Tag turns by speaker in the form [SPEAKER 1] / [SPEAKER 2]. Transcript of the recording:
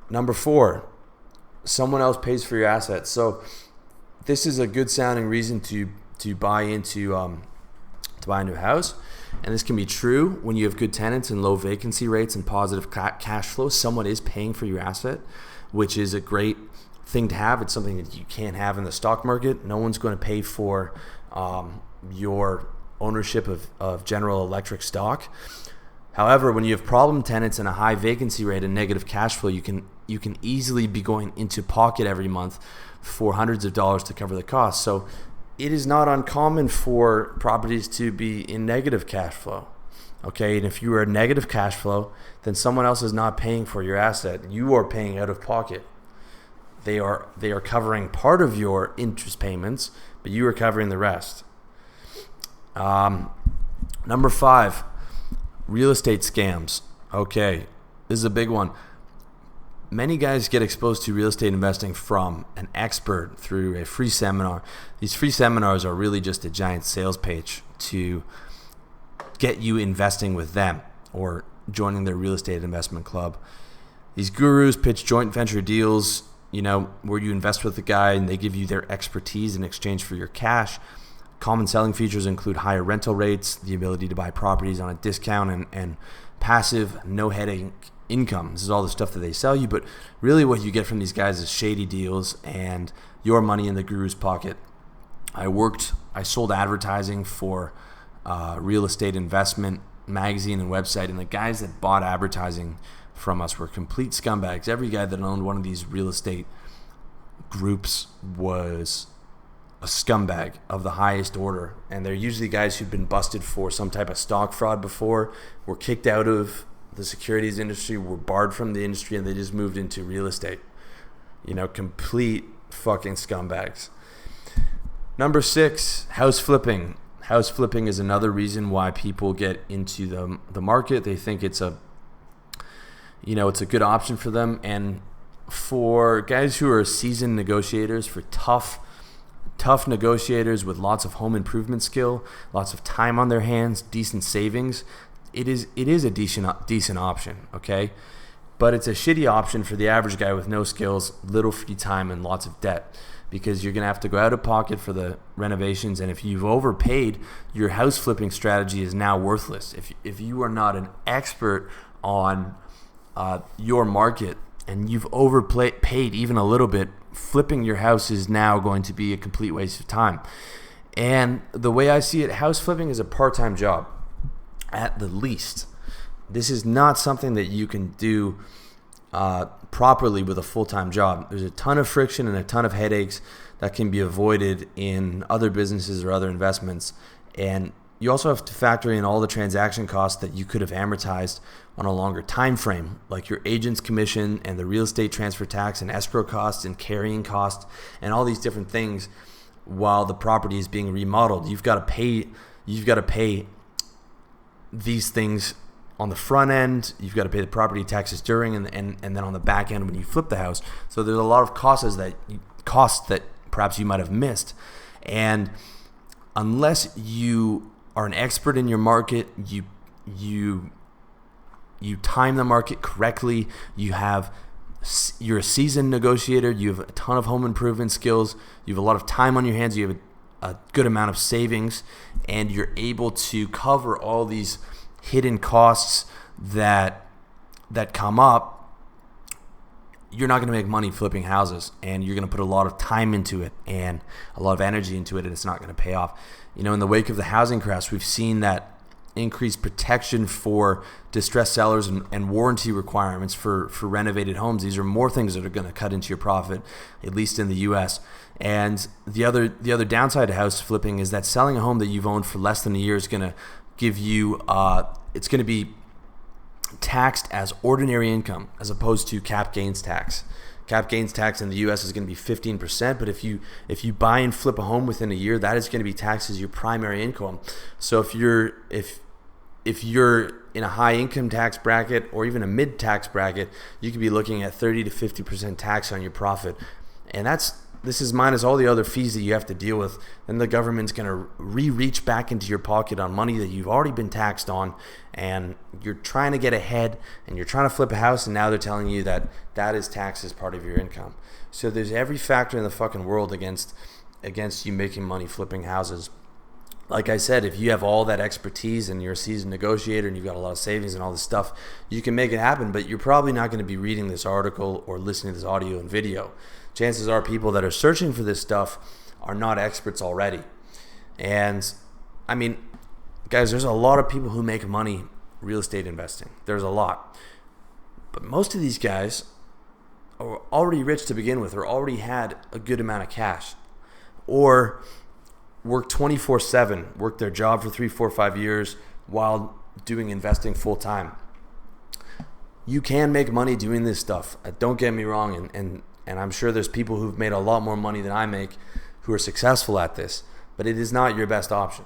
[SPEAKER 1] Number 4, someone else pays for your assets. So this is a good sounding reason to buy into to buy a new house. And this can be true when you have good tenants and low vacancy rates and positive cash flow. Someone is paying for your asset, which is a great thing to have. It's something that you can't have in the stock market. No one's going to pay for your ownership of General Electric stock. However, when you have problem tenants and a high vacancy rate and negative cash flow, you can easily be going into pocket every month for hundreds of dollars to cover the costs. So it is not uncommon for properties to be in negative cash flow. Okay, and if you are negative cash flow, then someone else is not paying for your asset. You are paying out of pocket. They are covering part of your interest payments, but you are covering the rest. Number 5, real estate scams. Okay, this is a big one. Many guys get exposed to real estate investing from an expert through a free seminar. These free seminars are really just a giant sales page to get you investing with them or joining their real estate investment club. These gurus pitch joint venture deals, where you invest with the guy and they give you their expertise in exchange for your cash. Common selling features include higher rental rates, the ability to buy properties on a discount, and passive, no headache income. This is all the stuff that they sell you, but really what you get from these guys is shady deals and your money in the guru's pocket. I sold advertising for real estate investment magazine and website, and the guys that bought advertising from us were complete scumbags. Every guy that owned one of these real estate groups was a scumbag of the highest order, and they're usually guys who've been busted for some type of stock fraud before, were kicked out of the securities industry, were barred from the industry, and they just moved into real estate. Complete fucking scumbags. Number 6, house flipping. House flipping is another reason why people get into the market. They think it's a good option for them. And for guys who are seasoned negotiators, for tough negotiators with lots of home improvement skill, lots of time on their hands, decent savings, it is a decent option, okay? But it's a shitty option for the average guy with no skills, little free time, and lots of debt, because you're going to have to go out of pocket for the renovations, and if you've overpaid, your house flipping strategy is now worthless. If you are not an expert on your market and you've overpaid even a little bit, flipping your house is now going to be a complete waste of time. And the way I see it, house flipping is a part-time job at the least. This is not something that you can do properly with a full-time job. There's a ton of friction and a ton of headaches that can be avoided in other businesses or other investments. And you also have to factor in all the transaction costs that you could have amortized on a longer time frame, like your agent's commission and the real estate transfer tax and escrow costs and carrying costs and all these different things while the property is being remodeled. You've got to pay these things on the front end. You've got to pay the property taxes during and then on the back end when you flip the house. So there's a lot of costs that perhaps you might have missed. And unless you are an expert in your market, you time the market correctly, you're a seasoned negotiator, you have a ton of home improvement skills, you have a lot of time on your hands, you have a good amount of savings, and you're able to cover all these hidden costs that come up, you're not going to make money flipping houses, and you're going to put a lot of time into it and a lot of energy into it, and it's not going to pay off. In the wake of the housing crash, we've seen that increased protection for distressed sellers and warranty requirements for renovated homes. These are more things that are going to cut into your profit, at least in the U.S. And the other downside to house flipping is that selling a home that you've owned for less than a year is going to give you it's going to be taxed as ordinary income as opposed to cap gains tax. Cap gains tax in the U.S. is going to be 15%, but if you buy and flip a home within a year, that is going to be taxed as your primary income. So if you're in a high income tax bracket or even a mid tax bracket, you could be looking at 30 to 50% tax on your profit, and that's this is minus all the other fees that you have to deal with. Then the government's going to reach back into your pocket on money that you've already been taxed on, and you're trying to get ahead, and you're trying to flip a house, and now they're telling you that that is taxed as part of your income. So there's every factor in the fucking world against you making money flipping houses. Like I said, if you have all that expertise and you're a seasoned negotiator and you've got a lot of savings and all this stuff, you can make it happen, but you're probably not going to be reading this article or listening to this audio and video. Chances are people that are searching for this stuff are not experts already. And I mean, guys, there's a lot of people who make money real estate investing. There's a lot. But most of these guys are already rich to begin with, or already had a good amount of cash, or work 24/7, work their job for 3, 4, 5 years while doing investing full time. You can make money doing this stuff. Don't get me wrong, and I'm sure there's people who've made a lot more money than I make who are successful at this, but it is not your best option.